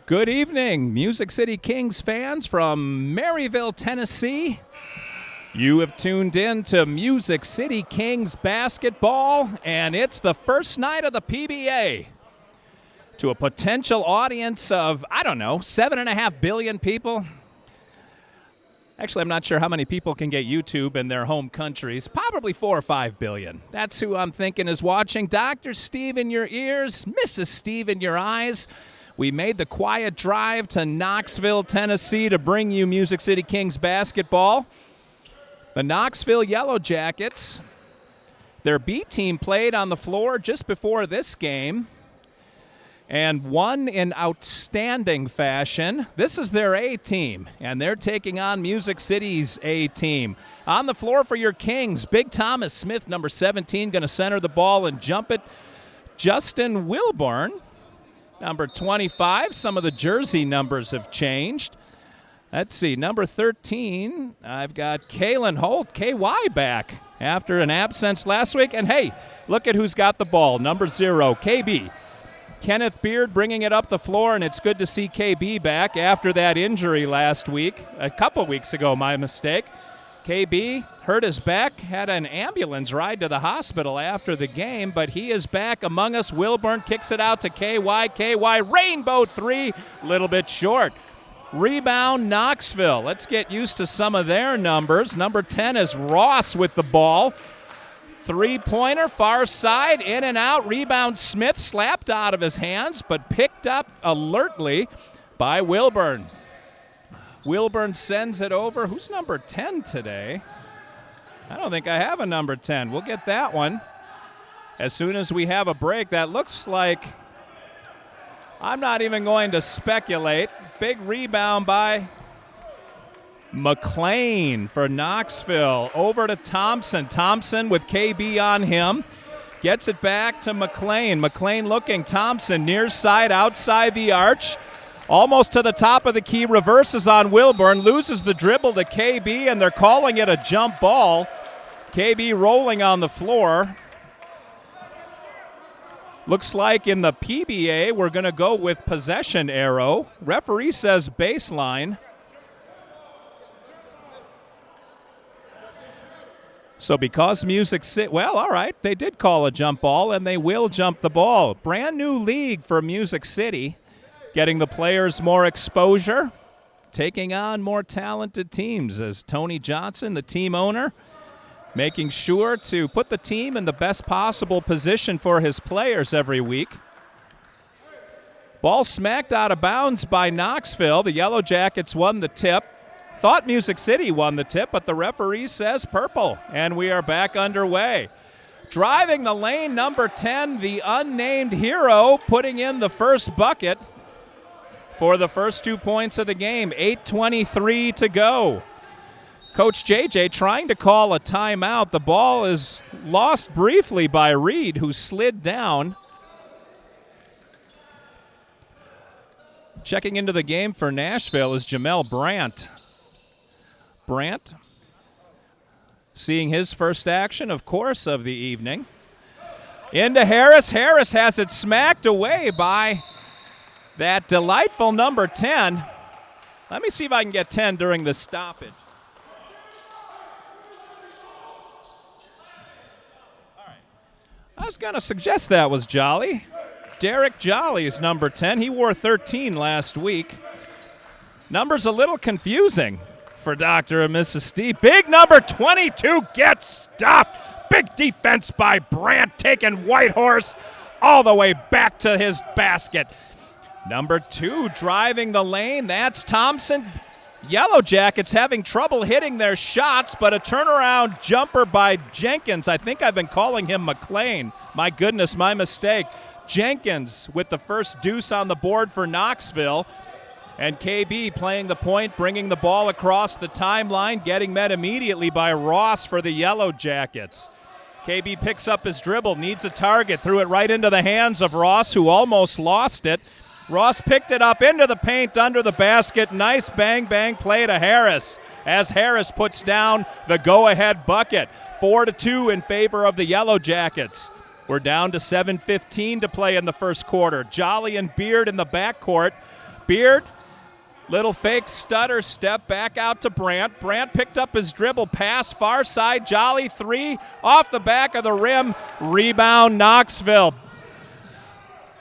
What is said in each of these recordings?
Good evening, Music City Kings fans from Maryville, Tennessee. You have tuned in to Music City Kings basketball, and it's the first night of the PBA. To a potential audience of, 7.5 billion people. Actually, I'm not sure how many people can get YouTube in their home countries. Probably 4 or 5 billion. That's who I'm thinking is watching. Dr. Steve in your ears, Mrs. Steve in your eyes. We made the quiet drive to Knoxville, Tennessee to bring you Music City Kings basketball. The Knoxville Yellow Jackets, their B team played on the floor just before this game and won in outstanding fashion. This is their A team, and they're taking on Music City's A team. On the floor for your Kings, Big Thomas Smith, number 17, going to center the ball and jump it. Justin Wilburn, number 25. Some of the jersey numbers have changed. Let's see, number 13, I've got Kalen Holt, KY, back after an absence last week. And hey, look at who's got the ball, number 0, KB. Kenneth Beard bringing it up the floor, and it's good to see KB back after that injury last week, a couple weeks ago, my mistake. KB hurt his back, had an ambulance ride to the hospital after the game, but he is back among us. Wilburn kicks it out to KY. KY, rainbow three, a little bit short. Rebound, Knoxville. Let's get used to some of their numbers. Number 10 is Ross with the ball. Three-pointer, far side, in and out. Rebound, Smith slapped out of his hands, but picked up alertly by Wilburn. Wilburn sends it over. Who's number 10 today? I don't think I have a number 10. We'll get that one as soon as we have a break. That looks like, I'm not even going to speculate. Big rebound by McLean for Knoxville. Over to Thompson. Thompson with KB on him. Gets it back to McLean. McLean looking. Thompson near side, outside the arch. Almost to the top of the key. Reverses on Wilburn. Loses the dribble to KB, and they're calling it a jump ball. KB rolling on the floor. Looks like in the PBA we're going to go with possession arrow. Referee says baseline. So because Music City, well, all right, they did call a jump ball, and they will jump the ball. Brand new league for Music City, getting the players more exposure, taking on more talented teams as Tony Johnson, the team owner, making sure to put the team in the best possible position for his players every week. Ball smacked out of bounds by Knoxville. The Yellow Jackets won the tip. Thought Music City won the tip, but the referee says purple, and we are back underway. Driving the lane, number 10, the unnamed hero, putting in the first bucket for the first 2 points of the game. 8:23 to go. Coach JJ trying to call a timeout. The ball is lost briefly by Reed, who slid down. Checking into the game for Nashville is Jamel Brandt. Brandt seeing his first action, of course, of the evening. Into Harris. Harris has it smacked away by that delightful number 10. Let me see if I can get 10 during the stoppage. All right. I was going to suggest that was Jolly. Derek Jolly is number 10. He wore 13 last week. Number's a little confusing for Dr. and Mrs. Steve. Big number 22 gets stopped. Big defense by Brandt, taking Whitehorse all the way back to his basket. Number 2 driving the lane. That's Thompson. Yellow Jackets having trouble hitting their shots, but a turnaround jumper by Jenkins. I think I've been calling him McLean. My goodness, my mistake. Jenkins with the first deuce on the board for Knoxville. And KB playing the point, bringing the ball across the timeline, getting met immediately by Ross for the Yellow Jackets. KB picks up his dribble, needs a target, threw it right into the hands of Ross, who almost lost it. Ross picked it up into the paint, under the basket. Nice bang-bang play to Harris as Harris puts down the go-ahead bucket. 4-2 in favor of the Yellow Jackets. We're down to 7:15 to play in the first quarter. Jolly and Beard in the backcourt. Beard, little fake stutter step back out to Brandt. Brandt picked up his dribble pass, far side, Jolly three, off the back of the rim, rebound Knoxville.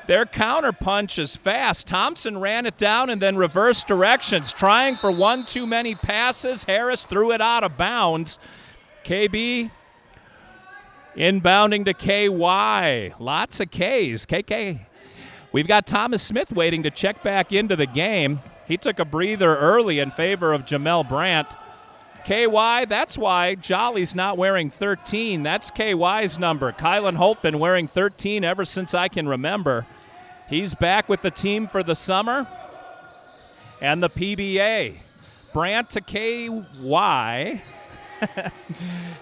Their counterpunch is fast. Thompson ran it down and then reverse directions, trying for one too many passes. Harris threw it out of bounds. KB inbounding to KY. Lots of Ks. KK. We've got Thomas Smith waiting to check back into the game. He took a breather early in favor of Jamel Brandt. KY, that's why Jolly's not wearing 13. That's KY's number. Kylan Holt been wearing 13 ever since I can remember. He's back with the team for the summer. And the PBA. Brandt to KY.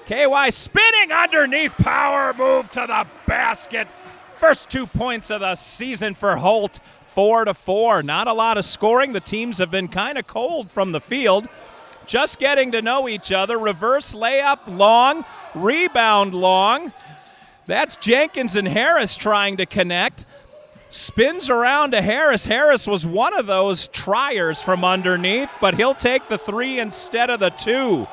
KY spinning underneath, power move to the basket. First 2 points of the season for Holt, 4-4. Not a lot of scoring. The teams have been kind of cold from the field. Just getting to know each other. Reverse layup long, rebound long. That's Jenkins and Harris trying to connect. Spins around to Harris. Harris was one of those triers from underneath, but he'll take the three instead of the two.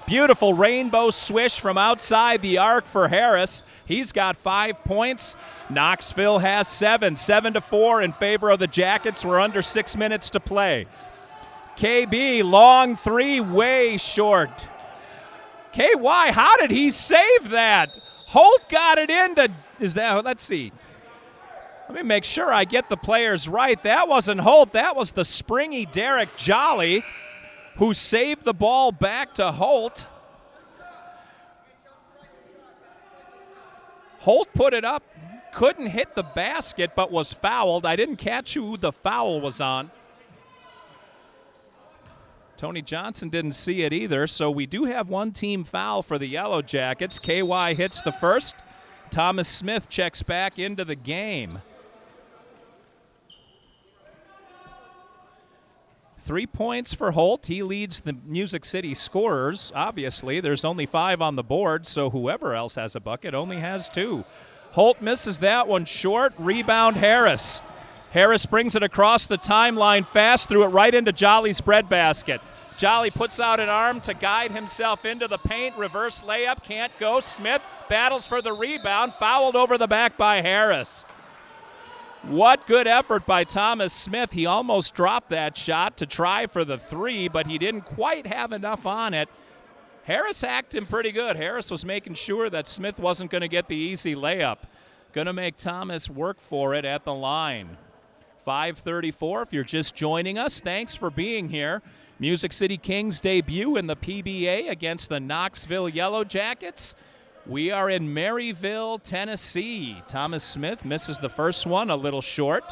Beautiful rainbow swish from outside the arc for Harris. He's got 5 points. Knoxville has 7. 7-4 in favor of the Jackets. We're under 6 minutes to play. KB, long three, way short. KY, how did he save that? Holt got it into, let's see. Let me make sure I get the players right. That wasn't Holt. That was the springy Derek Jolly, who saved the ball back to Holt. Holt put it up, couldn't hit the basket, but was fouled. I didn't catch who the foul was on. Tony Johnson didn't see it either, so we do have one team foul for the Yellow Jackets. KY hits the first. Thomas Smith checks back into the game. 3 points for Holt. He leads the Music City scorers. Obviously, there's only 5 on the board, so whoever else has a bucket only has 2. Holt misses that one short. Rebound Harris. Harris brings it across the timeline fast, threw it right into Jolly's breadbasket. Jolly puts out an arm to guide himself into the paint. Reverse layup, can't go. Smith battles for the rebound, fouled over the back by Harris. What good effort by Thomas Smith. He almost dropped that shot to try for the three, but he didn't quite have enough on it. Harris hacked him pretty good. Harris was making sure that Smith wasn't going to get the easy layup. Going to make Thomas work for it at the line. 5:34 if you're just joining us. Thanks for being here. Music City Kings debut in the PBA against the Knoxville Yellow Jackets. We are in Maryville, Tennessee. Thomas Smith misses the first one, a little short.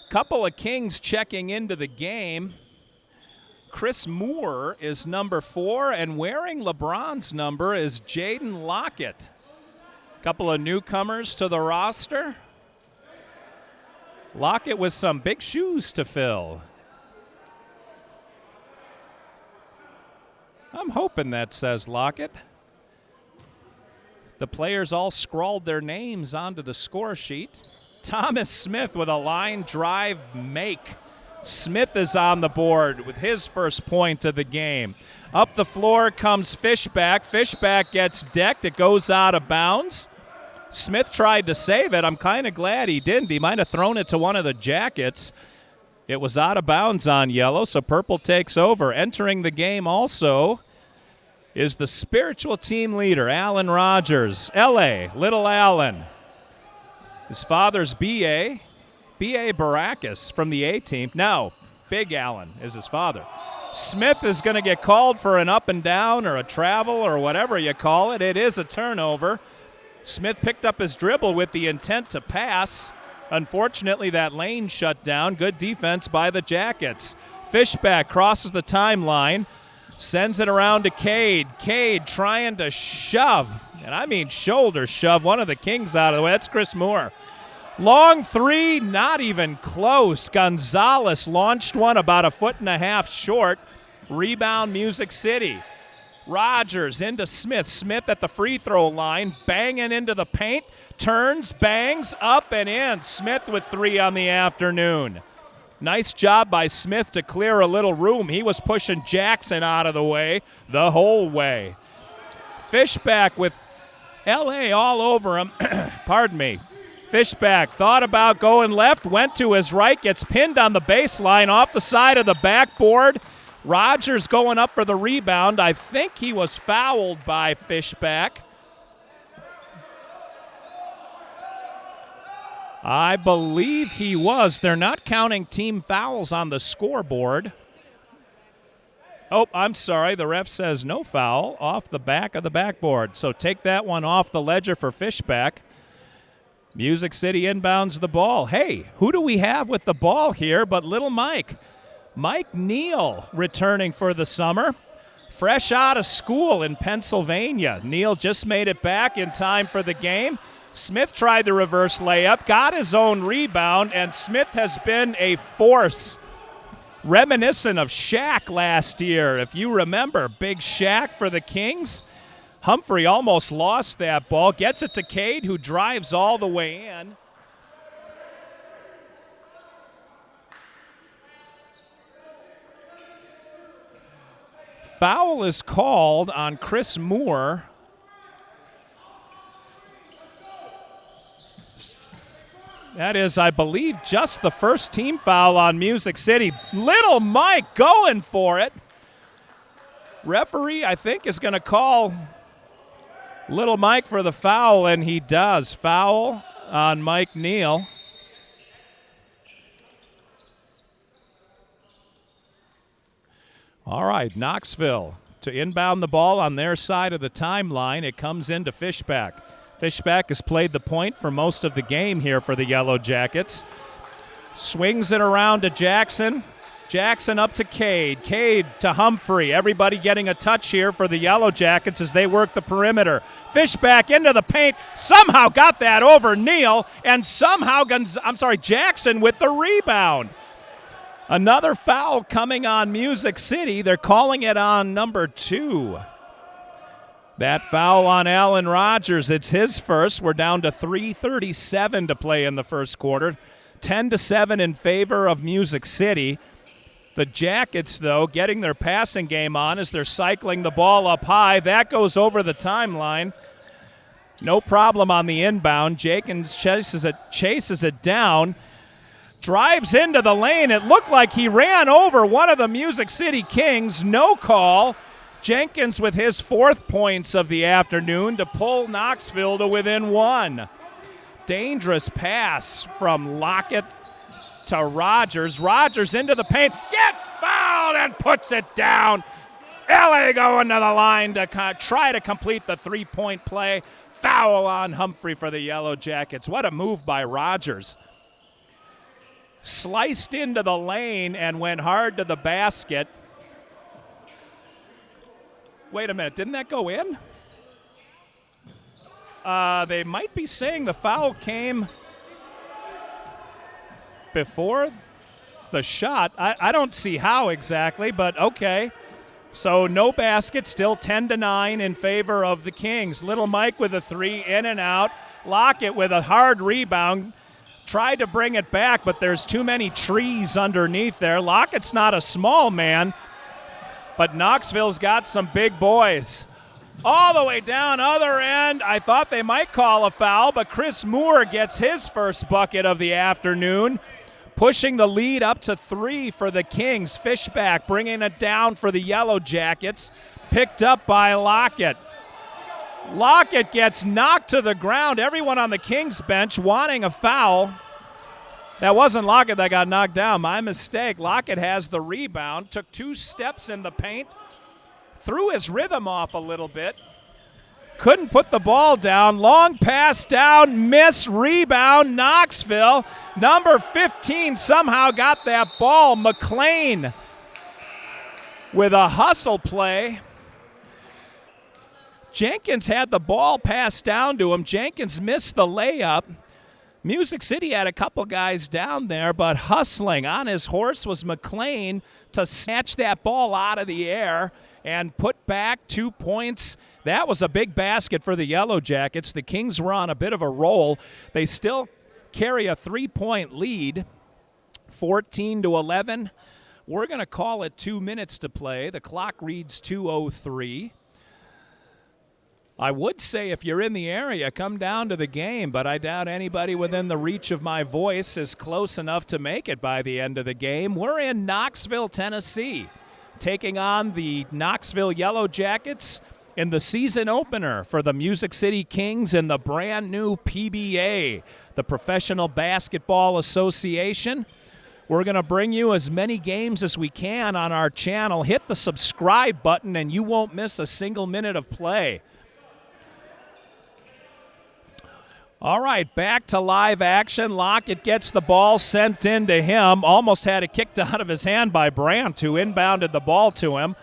Couple of Kings checking into the game. Chris Moore is number 4, and wearing LeBron's number is Jaden Lockett. Couple of newcomers to the roster. Lockett with some big shoes to fill. I'm hoping that says Lockett. The players all scrawled their names onto the score sheet. Thomas Smith with a line drive make. Smith is on the board with his first point of the game. Up the floor comes Fishback. Fishback gets decked. It goes out of bounds. Smith tried to save it. I'm kind of glad he didn't. He might have thrown it to one of the Jackets. It was out of bounds on yellow, so purple takes over. Entering the game also is the spiritual team leader, Alan Rogers. L.A., Little Alan. His father's B.A. Baracus from the A team. No, Big Alan is his father. Smith is going to get called for an up and down or a travel or whatever you call it. It is a turnover. Smith picked up his dribble with the intent to pass. Unfortunately, that lane shut down. Good defense by the Jackets. Fishback crosses the timeline. Sends it around to Cade. Cade trying to shove, and I mean shoulder shove, one of the Kings out of the way. That's Chris Moore. Long three, not even close. Gonzalez launched one about 1.5 feet short. Rebound Music City. Rogers into Smith. Smith at the free throw line, banging into the paint. Turns, bangs, up and in. Smith with 3 on the afternoon. Nice job by Smith to clear a little room. He was pushing Jackson out of the way the whole way. Fishback with L.A. all over him. Pardon me. Fishback thought about going left, went to his right, gets pinned on the baseline off the side of the backboard. Rogers going up for the rebound. I think he was fouled by Fishback. I believe he was. They're not counting team fouls on the scoreboard. Oh, I'm sorry. The ref says no foul off the back of the backboard. So take that one off the ledger for Fishback. Music City inbounds the ball. Hey, who do we have with the ball here but little Mike? Mike Neal returning for the summer. Fresh out of school in Pennsylvania. Neal just made it back in time for the game. Smith tried the reverse layup, got his own rebound, and Smith has been a force. Reminiscent of Shaq last year, if you remember. Big Shaq for the Kings. Humphrey almost lost that ball. Gets it to Cade, who drives all the way in. Foul is called on Chris Moore. That is, I believe, just the first team foul on Music City. Little Mike going for it. Referee, I think, is going to call Little Mike for the foul, and he does. Foul on Mike Neal. All right, Knoxville to inbound the ball on their side of the timeline. It comes into Fishback. Fishback has played the point for most of the game here for the Yellow Jackets. Swings it around to Jackson. Jackson up to Cade. Cade to Humphrey. Everybody getting a touch here for the Yellow Jackets as they work the perimeter. Fishback into the paint. Somehow got that over Neal, and somehow Jackson with the rebound. Another foul coming on Music City. They're calling it on number 2. That foul on Alan Rogers, it's his first. We're down to 3:37 to play in the first quarter. 10-7 in favor of Music City. The Jackets, though, getting their passing game on as they're cycling the ball up high. That goes over the timeline. No problem on the inbound. Jenkins chases it down. Drives into the lane. It looked like he ran over one of the Music City Kings. No call. Jenkins with his 4th points of the afternoon to pull Knoxville to within 1. Dangerous pass from Lockett to Rogers. Rogers into the paint, gets fouled and puts it down. LA going to the line to try to complete the 3-point play. Foul on Humphrey for the Yellow Jackets. What a move by Rogers. Sliced into the lane and went hard to the basket. Wait a minute, didn't that go in? They might be saying the foul came before the shot. I don't see how exactly, but okay. So no basket, still 10-9 in favor of the Kings. Little Mike with a 3, in and out. Lockett with a hard rebound. Tried to bring it back, but there's too many trees underneath there. Lockett's not a small man, but Knoxville's got some big boys. All the way down other end, I thought they might call a foul, but Chris Moore gets his first bucket of the afternoon, pushing the lead up to 3 for the Kings. Fishback bringing it down for the Yellow Jackets, picked up by Lockett. Lockett gets knocked to the ground. Everyone on the Kings bench wanting a foul. That wasn't Lockett that got knocked down. My mistake. Lockett has the rebound, took 2 steps in the paint, threw his rhythm off a little bit, couldn't put the ball down. Long pass down, miss, rebound, Knoxville. Number 15 somehow got that ball. McLean with a hustle play. Jenkins had the ball passed down to him. Jenkins missed the layup. Music City had a couple guys down there, but hustling on his horse was McLean to snatch that ball out of the air and put back 2 points. That was a big basket for the Yellow Jackets. The Kings were on a bit of a roll. They still carry a 3-point lead. 14-11. We're going to call it 2 minutes to play. The clock reads 2:03. I would say if you're in the area, come down to the game, but I doubt anybody within the reach of my voice is close enough to make it by the end of the game. We're in Knoxville, Tennessee, taking on the Knoxville Yellow Jackets in the season opener for the Music City Kings in the brand new PBA, the Professional Basketball Association. We're going to bring you as many games as we can on our channel. Hit the subscribe button and you won't miss a single minute of play. All right, back to live action. Lockett gets the ball sent in to him. Almost had it kicked out of his hand by Brandt, who inbounded the ball to him.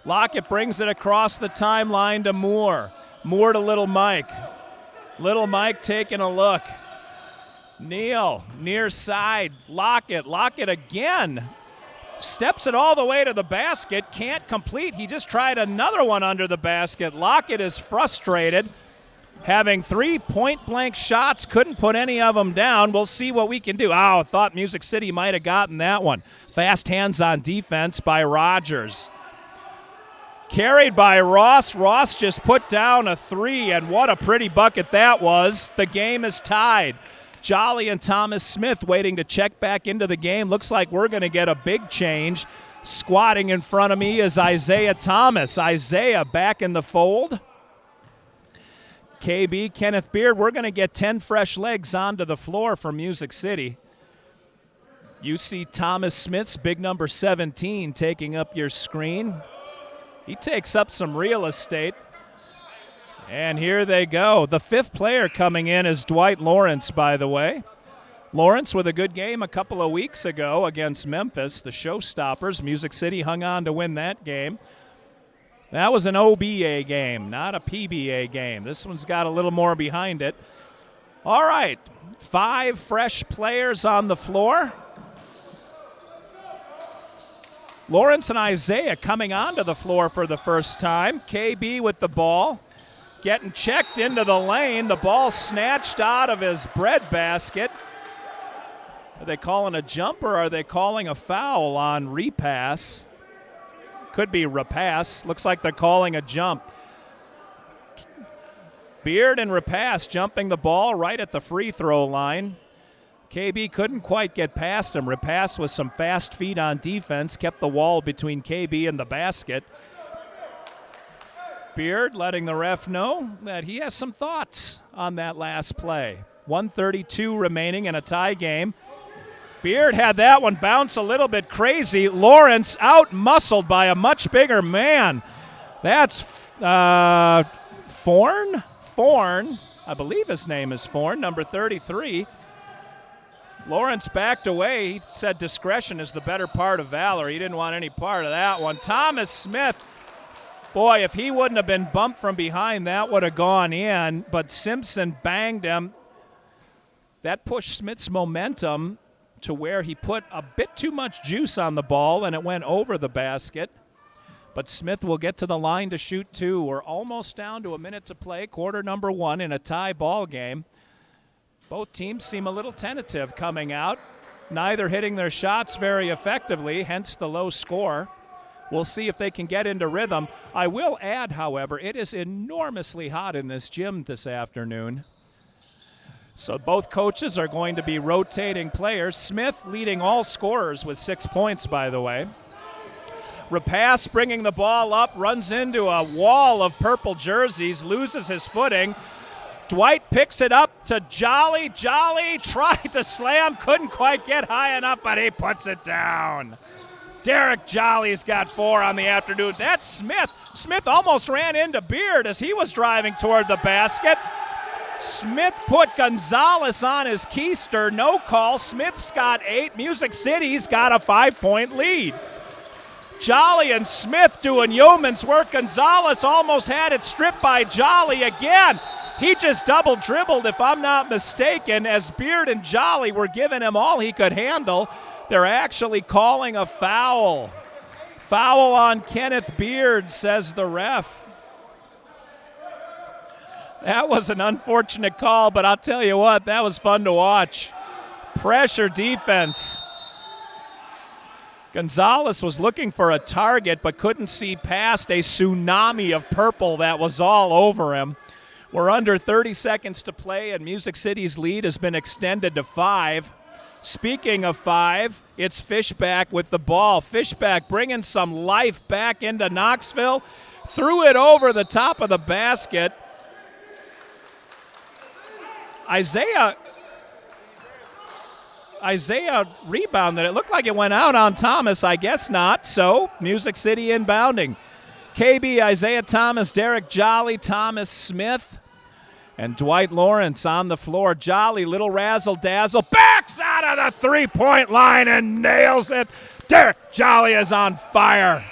Lockett brings it across the timeline to Moore. Moore to Little Mike. Little Mike taking a look. Neal, near side. Lockett again. Steps it all the way to the basket. Can't complete. He just tried another one under the basket. Lockett is frustrated. Having 3 point-blank shots, couldn't put any of them down. We'll see what we can do. Oh, thought Music City might have gotten that one. Fast hands on defense by Rogers. Carried by Ross. Ross just put down a 3, and what a pretty bucket that was. The game is tied. Jolly and Thomas Smith waiting to check back into the game. Looks like we're going to get a big change. Squatting in front of me is Isaiah Thomas. Isaiah back in the fold. KB, Kenneth Beard, we're going to get 10 fresh legs onto the floor for Music City. You see Thomas Smith's big number 17 taking up your screen. He takes up some real estate. And here they go. The 5th player coming in is Dwight Lawrence, by the way. Lawrence with a good game a couple of weeks ago against Memphis, the Showstoppers. Music City hung on to win that game. That was an OBA game, not a PBA game. This one's got a little more behind it. All right, 5 fresh players on the floor. Lawrence and Isaiah coming onto the floor for the first time. KB with the ball, getting checked into the lane. The ball snatched out of his breadbasket. Are they calling a jump or are they calling a foul on repass? Could be repass. Looks like they're calling a jump. Beard and Repass jumping the ball right at the free throw line. KB couldn't quite get past him. Repass with some fast feet on defense kept the wall between KB and the basket. Beard letting the ref know that he has some thoughts on that last play. 1:32 remaining in a tie game. Beard had that one bounce a little bit crazy. Lawrence out-muscled by a much bigger man. That's Forn? Forn. I believe his name is Forn, number 33. Lawrence backed away. He said discretion is the better part of valor. He didn't want any part of that one. Thomas Smith, boy, if he wouldn't have been bumped from behind, that would have gone in. But Simpson banged him. That pushed Smith's momentum to where he put a bit too much juice on the ball and it went over the basket. But Smith will get to the line to shoot 2. We're almost down to a minute to play, quarter number 1 in a tie ball game. Both teams seem a little tentative coming out, neither hitting their shots very effectively, hence the low score. We'll see if they can get into rhythm. I will add, however, it is enormously hot in this gym this afternoon. So both coaches are going to be rotating players. Smith leading all scorers with 6 points, by the way. Repass bringing the ball up, runs into a wall of purple jerseys, loses his footing. Dwight picks it up to Jolly. Jolly tried to slam, couldn't quite get high enough, but he puts it down. Derek Jolly's got 4 on the afternoon. That's Smith. Smith almost ran into Beard as he was driving toward the basket. Smith put Gonzalez on his keister. No call. Smith's got 8. Music City's got a 5-point lead. Jolly and Smith doing yeoman's work. Gonzalez almost had it stripped by Jolly again. He just double dribbled, if I'm not mistaken, as Beard and Jolly were giving him all he could handle. They're actually calling a foul. Foul on Kenneth Beard, says the ref. That was an unfortunate call, but I'll tell you what, that was fun to watch. Pressure defense. Gonzalez was looking for a target but couldn't see past a tsunami of purple that was all over him. We're under 30 seconds to play, and Music City's lead has been extended to 5. Speaking of 5, it's Fishback with the ball. Fishback bringing some life back into Knoxville. Threw it over the top of the basket. Isaiah rebounded. It looked like it went out on Thomas. I guess not. So, Music City inbounding. KB, Isaiah Thomas, Derek Jolly, Thomas Smith, and Dwight Lawrence on the floor. Jolly, little razzle-dazzle, backs out of the three-point line and nails it. Derek Jolly is on fire.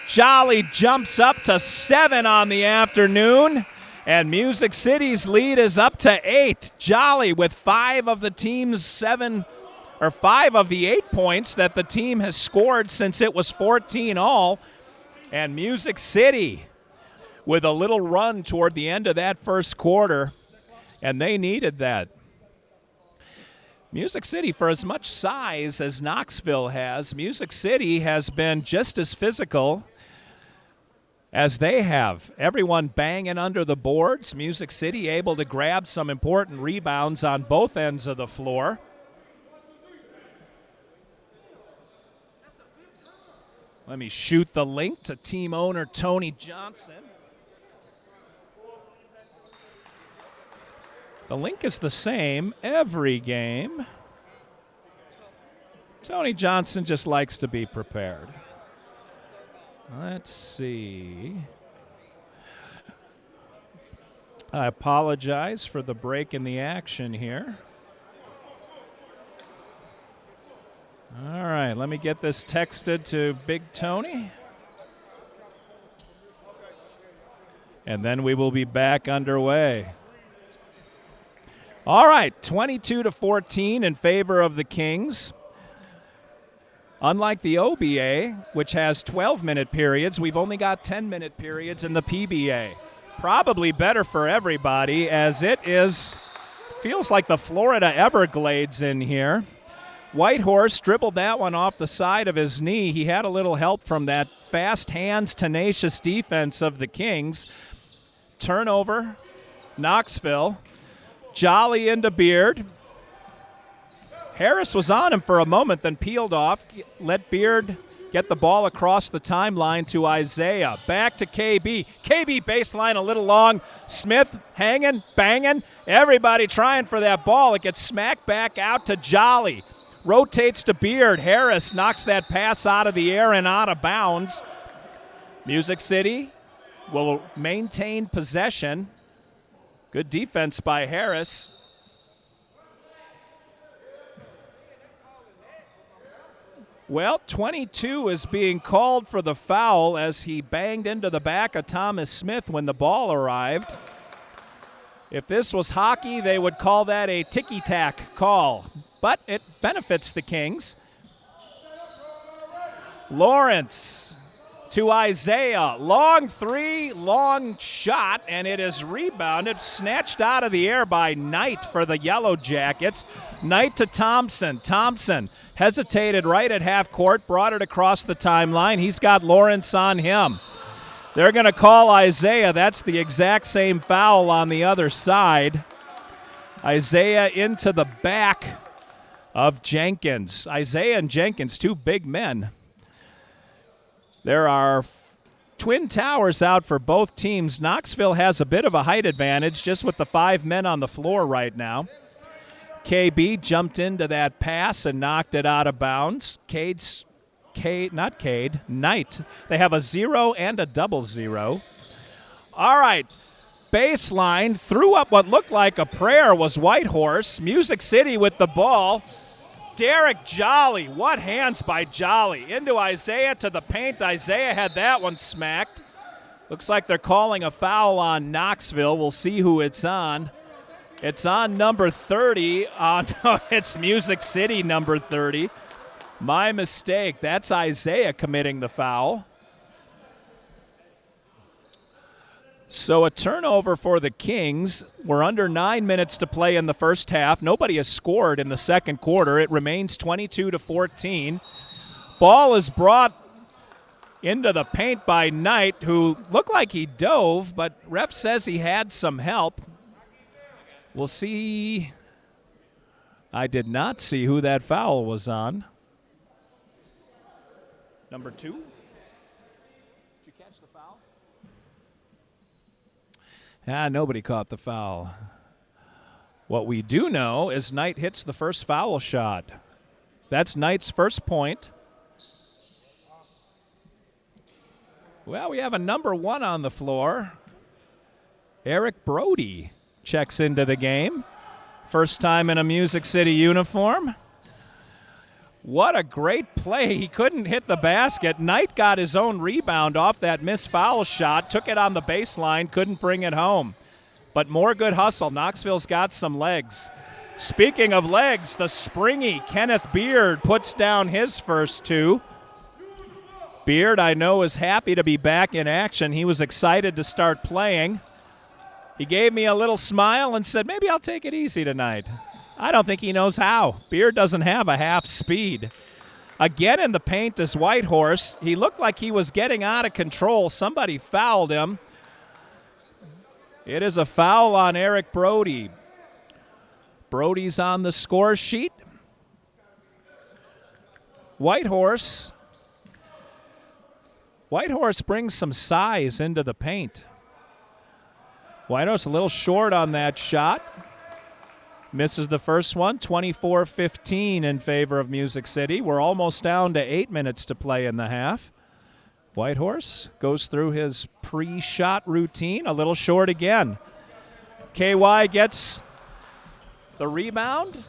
Jolly jumps up to 7 on the afternoon. And Music City's lead is up to 8. Jolly with 5 of the 8 points that the team has scored since it was 14 all. And Music City with a little run toward the end of that first quarter, and they needed that. Music City, for as much size as Knoxville has, Music City has been just as physical as they have. Everyone banging under the boards. Music City able to grab some important rebounds on both ends of the floor. Let me shoot the link to team owner Tony Johnson. The link is the same every game. Tony Johnson just likes to be prepared. Let's see. I apologize for the break in the action here. All right, let me get this texted to Big Tony. And then we will be back underway. All right, 22-14 in favor of the Kings. Unlike the OBA, which has 12-minute periods, we've only got 10-minute periods in the PBA. Probably better for everybody, as feels like the Florida Everglades in here. Whitehorse dribbled that one off the side of his knee. He had a little help from that fast hands, tenacious defense of the Kings. Turnover, Knoxville. Jolly into Beard. Harris was on him for a moment, then peeled off. Let Beard get the ball across the timeline to Isaiah. Back to KB. KB baseline a little long. Smith hanging, banging. Everybody trying for that ball. It gets smacked back out to Jolly. Rotates to Beard. Harris knocks that pass out of the air and out of bounds. Music City will maintain possession. Good defense by Harris. Well, 22 is being called for the foul as he banged into the back of Thomas Smith when the ball arrived. If this was hockey, they would call that a ticky-tack call, but it benefits the Kings. Lawrence to Isaiah. Long three, long shot, and it is rebounded, snatched out of the air by Knight for the Yellow Jackets. Knight to Thompson. Thompson hesitated right at half court, brought it across the timeline. He's got Lawrence on him. They're going to call Isaiah. That's the exact same foul on the other side. Isaiah into the back of Jenkins. Isaiah and Jenkins, two big men. There are twin towers out for both teams. Knoxville has a bit of a height advantage just with the 5 men on the floor right now. KB jumped into that pass and knocked it out of bounds. Knight. They have a 0 and a 0-0. All right. Baseline, threw up what looked like a prayer was Whitehorse. Music City with the ball. Derek Jolly, what hands by Jolly. Into Isaiah to the paint. Isaiah had that one smacked. Looks like they're calling a foul on Knoxville. We'll see who it's on. It's on number 30. It's Music City number 30. My mistake. That's Isaiah committing the foul. So a turnover for the Kings. We're under 9 minutes to play in the first half. Nobody has scored in the second quarter. It remains 22-14. Ball is brought into the paint by Knight, who looked like he dove, but ref says he had some help. We'll see. I did not see who that foul was on. Number 2. Did you catch the foul? Nobody caught the foul. What we do know is Knight hits the first foul shot. That's Knight's first point. Well, we have a number 1 on the floor. Eric Brody checks into the game. First time in a Music City uniform. What a great play. He couldn't hit the basket. Knight got his own rebound off that missed foul shot, took it on the baseline, couldn't bring it home. But more good hustle. Knoxville's got some legs. Speaking of legs, the springy Kenneth Beard puts down his first 2. Beard, I know, is happy to be back in action. He was excited to start playing. He gave me a little smile and said, maybe I'll take it easy tonight. I don't think he knows how. Beard doesn't have a half speed. Again in the paint is Whitehorse. He looked like he was getting out of control. Somebody fouled him. It is a foul on Eric Brody. Brody's on the score sheet. Whitehorse brings some size into the paint. Whitehorse a little short on that shot. Misses the first one, 24-15 in favor of Music City. We're almost down to 8 minutes to play in the half. Whitehorse goes through his pre-shot routine, a little short again. KY gets the rebound,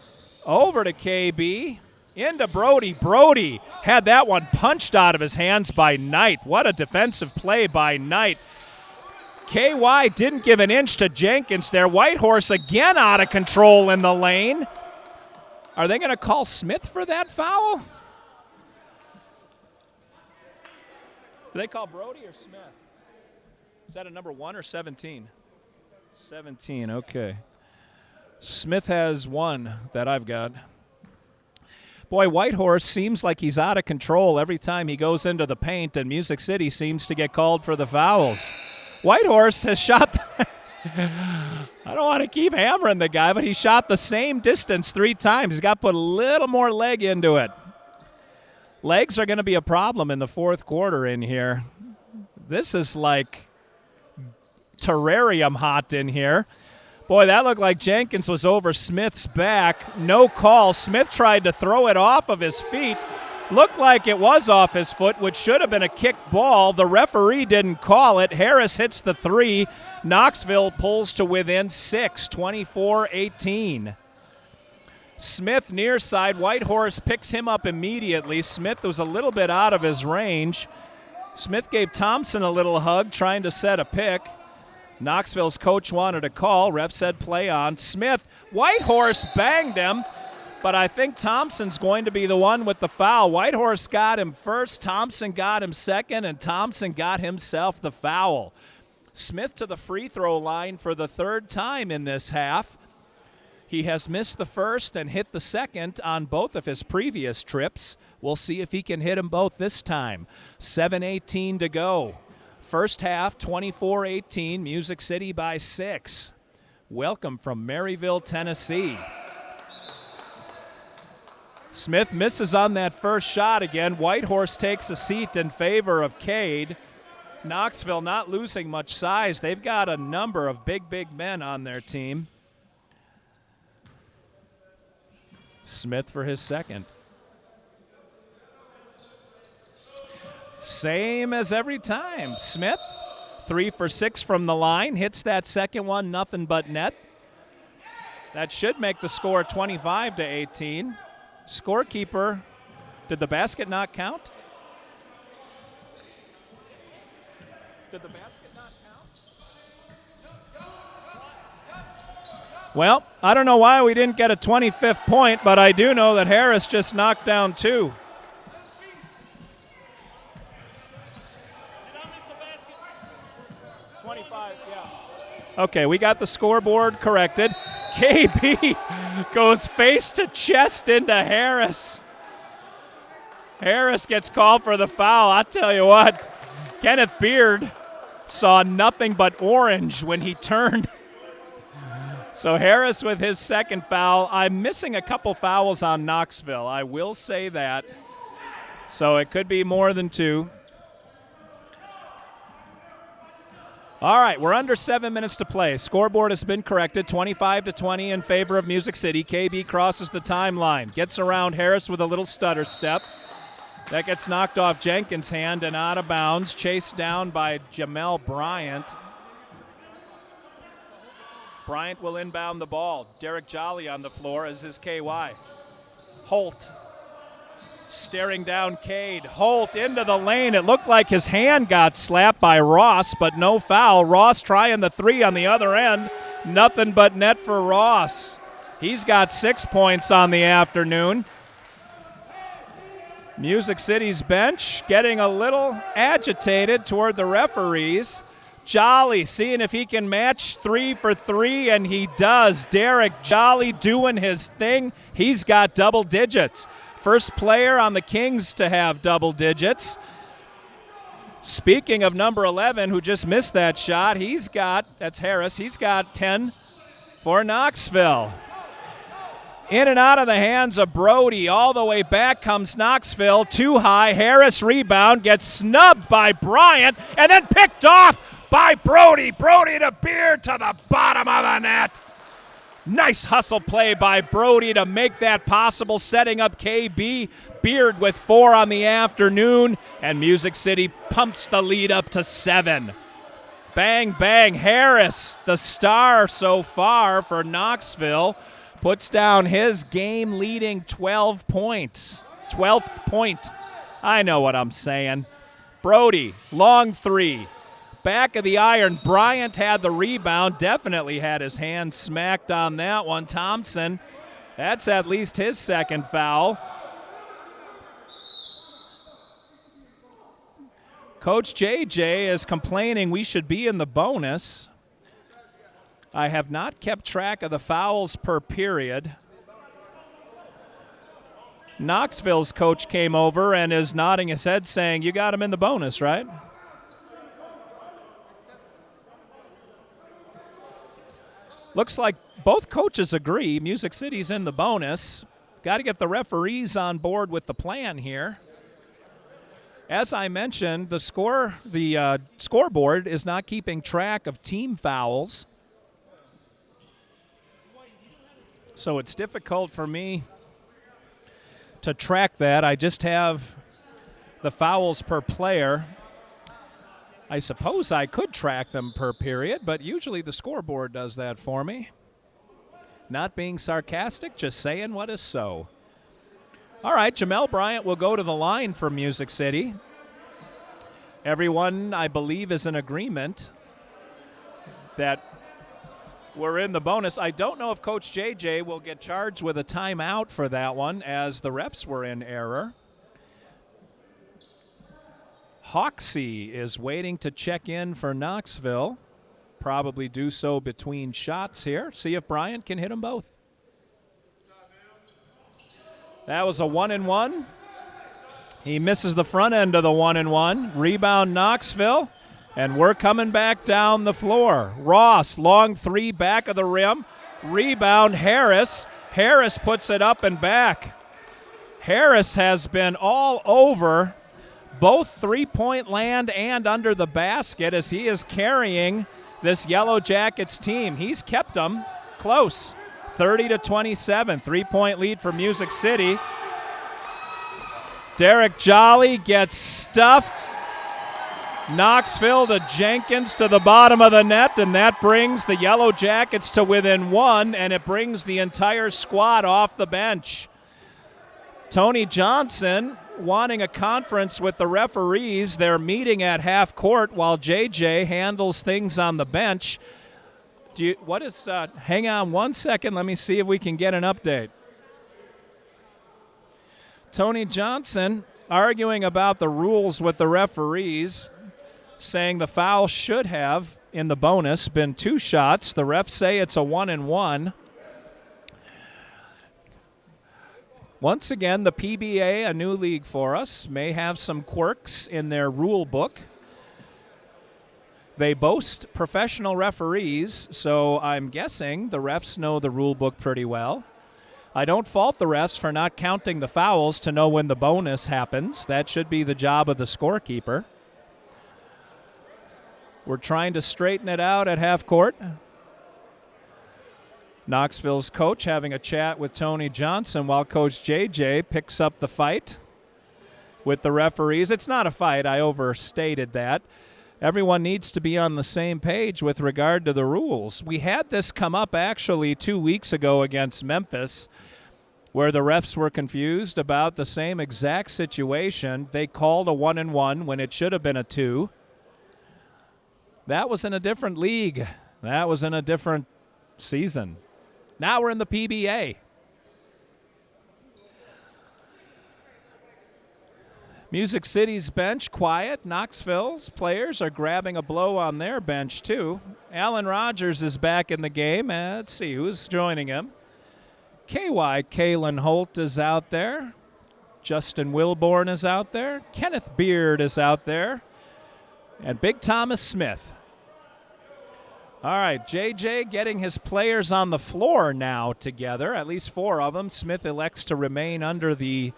over to KB, into Brody. Brody had that one punched out of his hands by Knight. What a defensive play by Knight. KY didn't give an inch to Jenkins there. Whitehorse again out of control in the lane. Are they going to call Smith for that foul? Do they call Brody or Smith? Is that a number 1 or 17? 17, okay. Smith has 1 that I've got. Boy, Whitehorse seems like he's out of control every time he goes into the paint, and Music City seems to get called for the fouls. Whitehorse has shot, I don't want to keep hammering the guy, but he shot the same distance 3 times. He's got to put a little more leg into it. Legs are going to be a problem in the fourth quarter in here. This is like terrarium hot in here. Boy, that looked like Jenkins was over Smith's back. No call. Smith tried to throw it off of his feet. Looked like it was off his foot, which should have been a kicked ball. The referee didn't call it. Harris hits the 3. Knoxville pulls to within 6, 24-18. Smith near side. Whitehorse picks him up immediately. Smith was a little bit out of his range. Smith gave Thompson a little hug, trying to set a pick. Knoxville's coach wanted a call. Ref said play on. Smith, Whitehorse banged him, but I think Thompson's going to be the one with the foul. Whitehorse got him first, Thompson got him second, and Thompson got himself the foul. Smith to the free throw line for the 3rd time in this half. He has missed the first and hit the second on both of his previous trips. We'll see if he can hit them both this time. 7:18 to go. First half, 24-18, Music City by 6. Welcome from Maryville, Tennessee. Smith misses on that first shot again. Whitehorse takes a seat in favor of Cade. Knoxville not losing much size. They've got a number of big men on their team. Smith for his second. Same as every time. Smith, 3 for 6 from the line. Hits that second one, nothing but net. That should make the score 25-18. Scorekeeper, did the basket not count? Did the basket not count? Well, I don't know why we didn't get a 25th point, but I do know that Harris just knocked down 2. Okay, we got the scoreboard corrected. KB goes face to chest into Harris. Harris gets called for the foul. I tell you what, Kenneth Beard saw nothing but orange when he turned. So Harris with his second foul. I'm missing a couple fouls on Knoxville. I will say that. So it could be more than two. All right, we're under 7 minutes to play. Scoreboard has been corrected, 25-20 in favor of Music City. KB crosses the timeline, gets around Harris with a little stutter step. That gets knocked off Jenkins' hand and out of bounds, chased down by Jamel Bryant. Bryant will inbound the ball. Derek Jolly on the floor, as is KY. Holt staring down Cade. Holt into the lane. It looked like his hand got slapped by Ross, but no foul. Ross trying the three on the other end. Nothing but net for Ross. He's got 6 points on the afternoon. Music City's bench getting a little agitated toward the referees. Jolly seeing if he can match 3 for 3, and he does. Derek Jolly doing his thing. He's got double digits. First player on the Kings to have double digits. Speaking of number 11, who just missed that shot, that's Harris, he's got 10 for Knoxville. In and out of the hands of Brody. All the way back comes Knoxville. Too high. Harris rebound. Gets snubbed by Bryant and then picked off by Brody. Brody to Beard to the bottom of the net. Nice hustle play by Brody to make that possible, setting up KB. Beard with 4 on the afternoon, and Music City pumps the lead up to 7. Bang, bang. Harris, the star so far for Knoxville, puts down his game-leading 12 points. 12th point. I know what I'm saying. Brody, long three. Back of the iron. Bryant had the rebound. Definitely had his hand smacked on that one. Thompson, that's at least his second foul. Coach JJ is complaining we should be in the bonus. I have not kept track of the fouls per period. Knoxville's coach came over and is nodding his head saying, you got him in the bonus, right? Looks like both coaches agree Music City's in the bonus. Got to get the referees on board with the plan here. As I mentioned, the scoreboard is not keeping track of team fouls. So it's difficult for me to track that. I just have the fouls per player. I suppose I could track them per period, but usually the scoreboard does that for me. Not being sarcastic, just saying what is so. All right, Jamel Bryant will go to the line for Music City. Everyone, I believe, is in agreement that we're in the bonus. I don't know if Coach JJ will get charged with a timeout for that one, as the refs were in error. Hoxie is waiting to check in for Knoxville. Probably do so between shots here. See if Bryant can hit them both. That was a 1-and-1. He misses the front end of the 1-and-1. Rebound Knoxville, and we're coming back down the floor. Ross, long three, back of the rim. Rebound Harris. Harris puts it up and back. Harris has been all over both three-point land and under the basket as he is carrying this Yellow Jackets team. He's kept them close. 30-27, three-point lead for Music City. Derek Jolly gets stuffed. Knoxville to Jenkins to the bottom of the net, and that brings the Yellow Jackets to within 1, and it brings the entire squad off the bench. Tony Johnson wanting a conference with the referees. They're meeting at half court while JJ handles things on the bench. Hang on one second. Let me see if we can get an update. Tony Johnson arguing about the rules with the referees, saying the foul should have, in the bonus, been 2 shots. The refs say it's a 1-and-1. Once again, the PBA, a new league for us, may have some quirks in their rule book. They boast professional referees, so I'm guessing the refs know the rule book pretty well. I don't fault the refs for not counting the fouls to know when the bonus happens. That should be the job of the scorekeeper. We're trying to straighten it out at half court. Knoxville's coach having a chat with Tony Johnson while Coach JJ picks up the fight with the referees. It's not a fight. I overstated that. Everyone needs to be on the same page with regard to the rules. We had this come up actually 2 weeks ago against Memphis where the refs were confused about the same exact situation. They called a 1-and-1 when it should have been a 2. That was in a different league. That was in a different season. Now we're in the PBA. Music City's bench quiet. Knoxville's players are grabbing a blow on their bench too. Alan Rogers is back in the game. Let's see who's joining him. KY Kalen Holt is out there. Justin Wilborn is out there. Kenneth Beard is out there. And Big Thomas Smith. All right, JJ getting his players on the floor now together, at least 4 of them. Smith elects to remain under the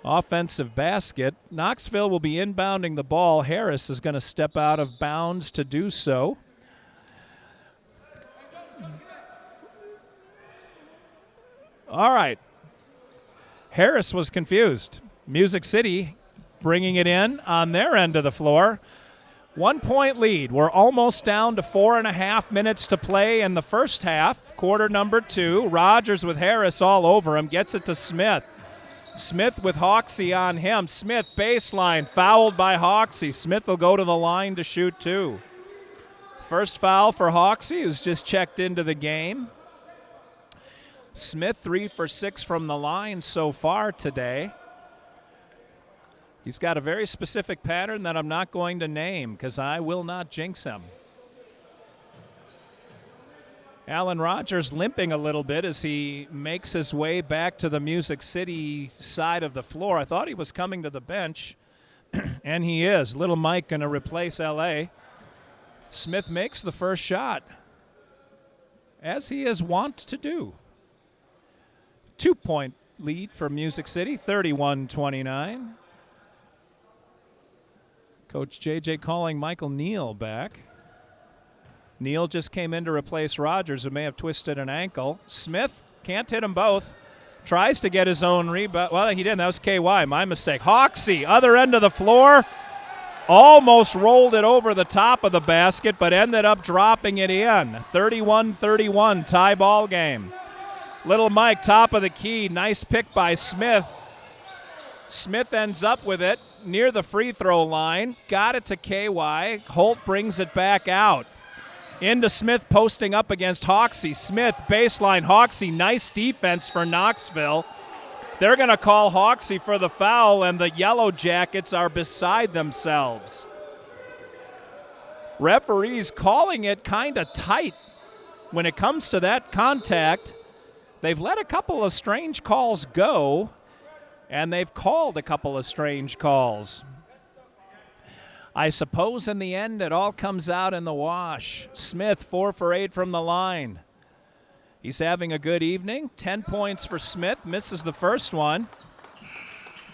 offensive basket. Knoxville will be inbounding the ball. Harris is going to step out of bounds to do so. All right. Harris was confused. Music City bringing it in on their end of the floor. 1 point lead. We're almost down to 4.5 minutes to play in the first half. Quarter number 2. Rogers with Harris all over him. Gets it to Smith. Smith with Hawksey on him. Smith baseline. Fouled by Hawksey. Smith will go to the line to shoot 2. First foul for Hawksey, who's just checked into the game. Smith 3 for 6 from the line so far today. He's got a very specific pattern that I'm not going to name because I will not jinx him. Alan Rogers limping a little bit as he makes his way back to the Music City side of the floor. I thought he was coming to the bench, and he is. Little Mike going to replace L.A. Smith makes the first shot, as he is wont to do. 2 point lead for Music City, 31-29. Coach JJ calling Michael Neal back. Neal just came in to replace Rogers, who may have twisted an ankle. Smith can't hit them both. Tries to get his own rebound. Well, he didn't. That was KY. My mistake. Hawksey, other end of the floor. Almost rolled it over the top of the basket, but ended up dropping it in. 31-31, tie ball game. Little Mike, top of the key. Nice pick by Smith. Smith ends up with it near the free throw line. Got it to KY. Holt brings it back out. Into Smith posting up against Hawksey. Smith, baseline. Hawksey, nice defense for Knoxville. They're going to call Hawksey for the foul, and the Yellow Jackets are beside themselves. Referees calling it kind of tight when it comes to that contact. They've let a couple of strange calls go, and they've called a couple of strange calls. I suppose in the end it all comes out in the wash. Smith, 4 for 8 from the line. He's having a good evening. 10 points for Smith, misses the first one.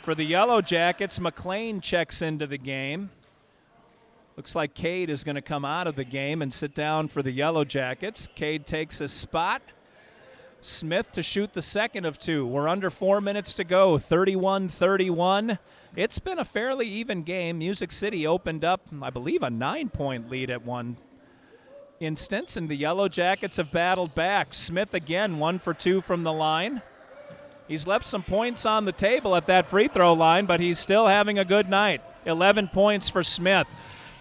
For the Yellow Jackets, McLean checks into the game. Looks like Cade is going to come out of the game and sit down for the Yellow Jackets. Cade takes his spot. Smith to shoot the second of 2. We're under 4 minutes to go, 31-31. It's been a fairly even game. Music City opened up, I believe, a 9-point lead at one instance, and the Yellow Jackets have battled back. Smith again, 1 for 2 from the line. He's left some points on the table at that free throw line, but he's still having a good night. 11 points for Smith.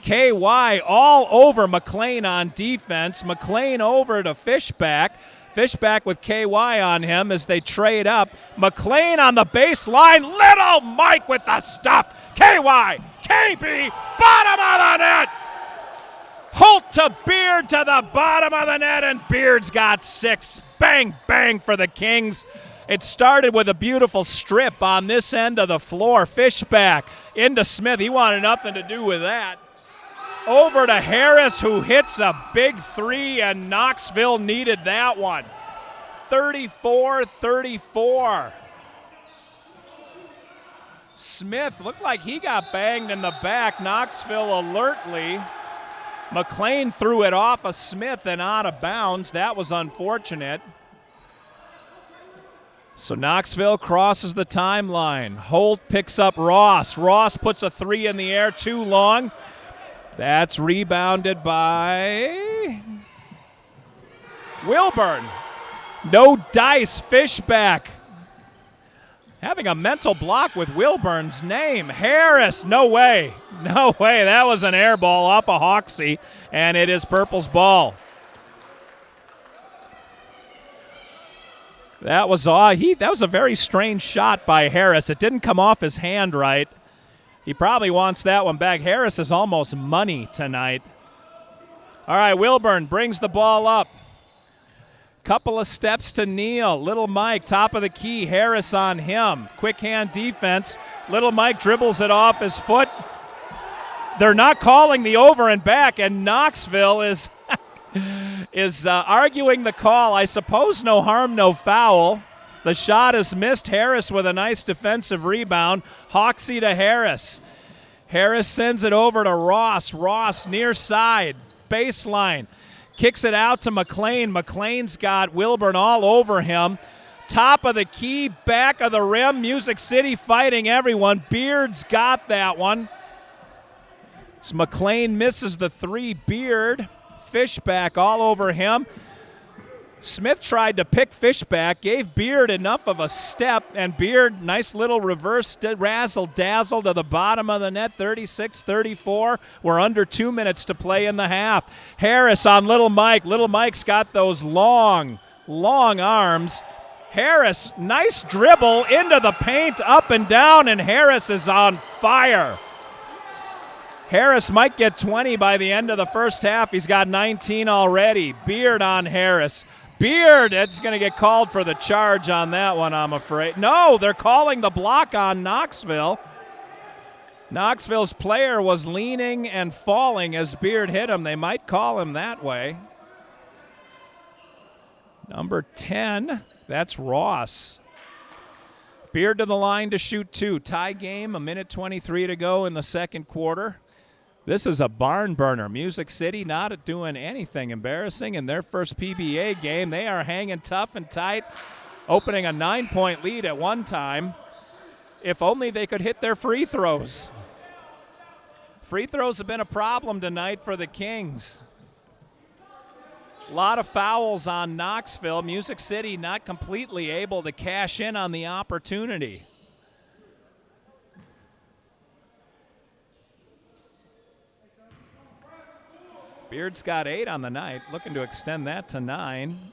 KY all over McLean on defense. McLean over to Fishback. Fishback with KY on him as they trade up. McLean on the baseline. Little Mike with the stuff. KY, KB, bottom of the net. Holt to Beard to the bottom of the net, and Beard's got 6. Bang, bang for the Kings. It started with a beautiful strip on this end of the floor. Fishback into Smith. He wanted nothing to do with that. Over to Harris, who hits a big three, and Knoxville needed that one. 34-34. Smith looked like he got banged in the back. Knoxville alertly. McLean threw it off of Smith and out of bounds. That was unfortunate. So Knoxville crosses the timeline. Holt picks up Ross. Ross puts a three in the air, too long. That's rebounded by Wilburn. No dice. Fishback. Having a mental block with Wilburn's name. Harris, no way. No way. That was an air ball off of Hoxie, and it is Purple's ball. That was a very strange shot by Harris. It didn't come off his hand right. He probably wants that one back. Harris is almost money tonight. All right, Wilburn brings the ball up. Couple of steps to Neal. Little Mike, top of the key. Harris on him. Quick hand defense. Little Mike dribbles it off his foot. They're not calling the over and back, and Knoxville is arguing the call. I suppose no harm, no foul. The shot is missed. Harris with a nice defensive rebound. Hoxie to Harris. Harris sends it over to Ross. Ross near side. Baseline. Kicks it out to McLean. McLean's got Wilburn all over him. Top of the key, back of the rim. Music City fighting everyone. Beard's got that one. So McLean misses the three. Beard. Fishback all over him. Smith tried to pick Fishback, gave Beard enough of a step, and Beard, nice little reverse razzle-dazzle to the bottom of the net, 36-34. We're under 2 minutes to play in the half. Harris on Little Mike. Little Mike's got those long arms. Harris, nice dribble into the paint, up and down, and Harris is on fire. Harris might get 20 by the end of the first half. He's got 19 already. Beard on Harris. Beard, it's going to get called for the charge on that one, I'm afraid. No, they're calling the block on Knoxville. Knoxville's player was leaning and falling as Beard hit him. They might call him that way. Number 10, that's Ross. Beard to the line to shoot two. Tie game, 1:23 to go in the second quarter. This is a barn burner. Music City not doing anything embarrassing in their first PBA game. They are hanging tough and tight, opening a 9-point lead at one time. If only they could hit their free throws. Free throws have been a problem tonight for the Kings. A lot of fouls on Knoxville. Music City not completely able to cash in on the opportunity. Beard's got 8 on the night, looking to extend that to 9.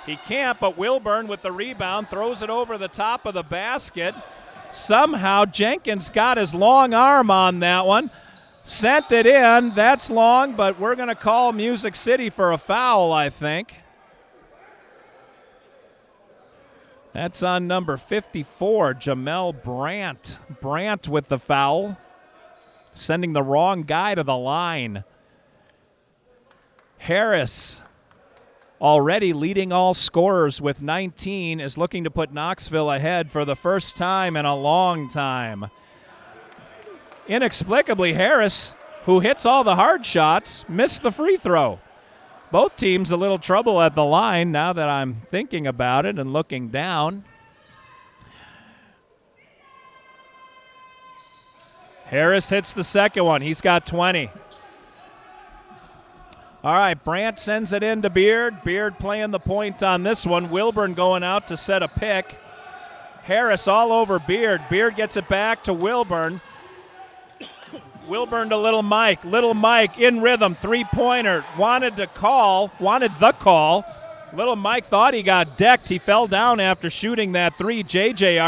He can't, but Wilburn with the rebound throws it over the top of the basket. Somehow Jenkins got his long arm on that one. Sent it in. That's long, but we're going to call Music City for a foul, I think. That's on number 54, Jamel Brandt. Brandt with the foul. Sending the wrong guy to the line. Harris, already leading all scorers with 19, is looking to put Knoxville ahead for the first time in a long time. Inexplicably, Harris, who hits all the hard shots, missed the free throw. Both teams a little trouble at the line now that I'm thinking about it and looking down. Harris hits the second one. He's got 20. All right, Brandt sends it in to Beard. Beard playing the point on this one. Wilburn going out to set a pick. Harris all over Beard. Beard gets it back to Wilburn. Wilburn to Little Mike. Little Mike in rhythm, three-pointer. Wanted the call. Little Mike thought he got decked. He fell down after shooting that three. Coach JJ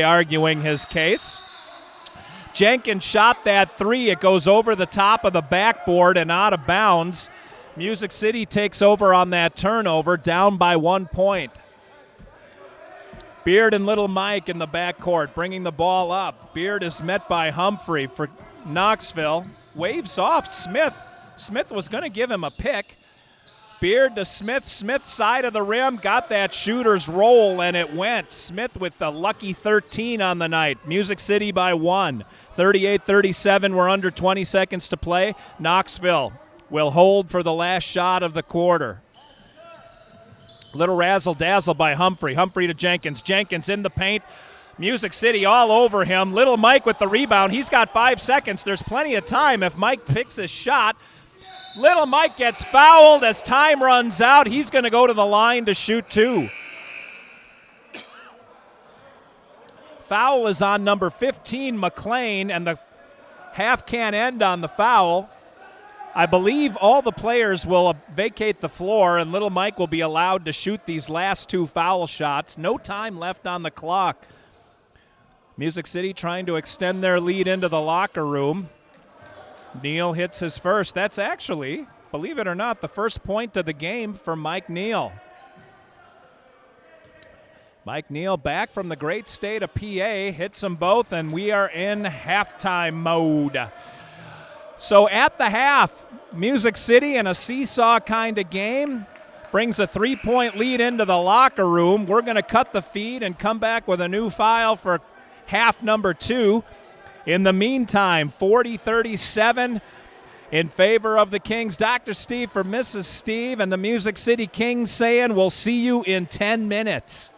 arguing his case. Jenkins shot that three. It goes over the top of the backboard and out of bounds. Music City takes over on that turnover, down by 1 point. Beard and Little Mike in the backcourt, bringing the ball up. Beard is met by Humphrey for Knoxville. Waves off Smith. Smith was going to give him a pick. Beard to Smith. Smith side of the rim, got that shooter's roll, and it went. Smith with the lucky 13 on the night. Music City by 1. 38-37, we're under 20 seconds to play. Knoxville will hold for the last shot of the quarter. Little razzle-dazzle by Humphrey. Humphrey to Jenkins. Jenkins in the paint. Music City all over him. Little Mike with the rebound. He's got 5 seconds. There's plenty of time if Mike picks his shot. Little Mike gets fouled as time runs out. He's going to go to the line to shoot 2. Foul is on number 15, McLean, and the half can't end on the foul. I believe all the players will vacate the floor, and Little Mike will be allowed to shoot these last 2 foul shots. No time left on the clock. Music City trying to extend their lead into the locker room. Neal hits his first. That's actually, believe it or not, the first point of the game for Mike Neal. Mike Neal back from the great state of PA, hits them both, and we are in halftime mode. So at the half, Music City in a seesaw kind of game brings a 3-point lead into the locker room. We're going to cut the feed and come back with a new file for half number 2. In the meantime, 40-37 in favor of the Kings. Dr. Steve for Mrs. Steve and the Music City Kings saying we'll see you in 10 minutes.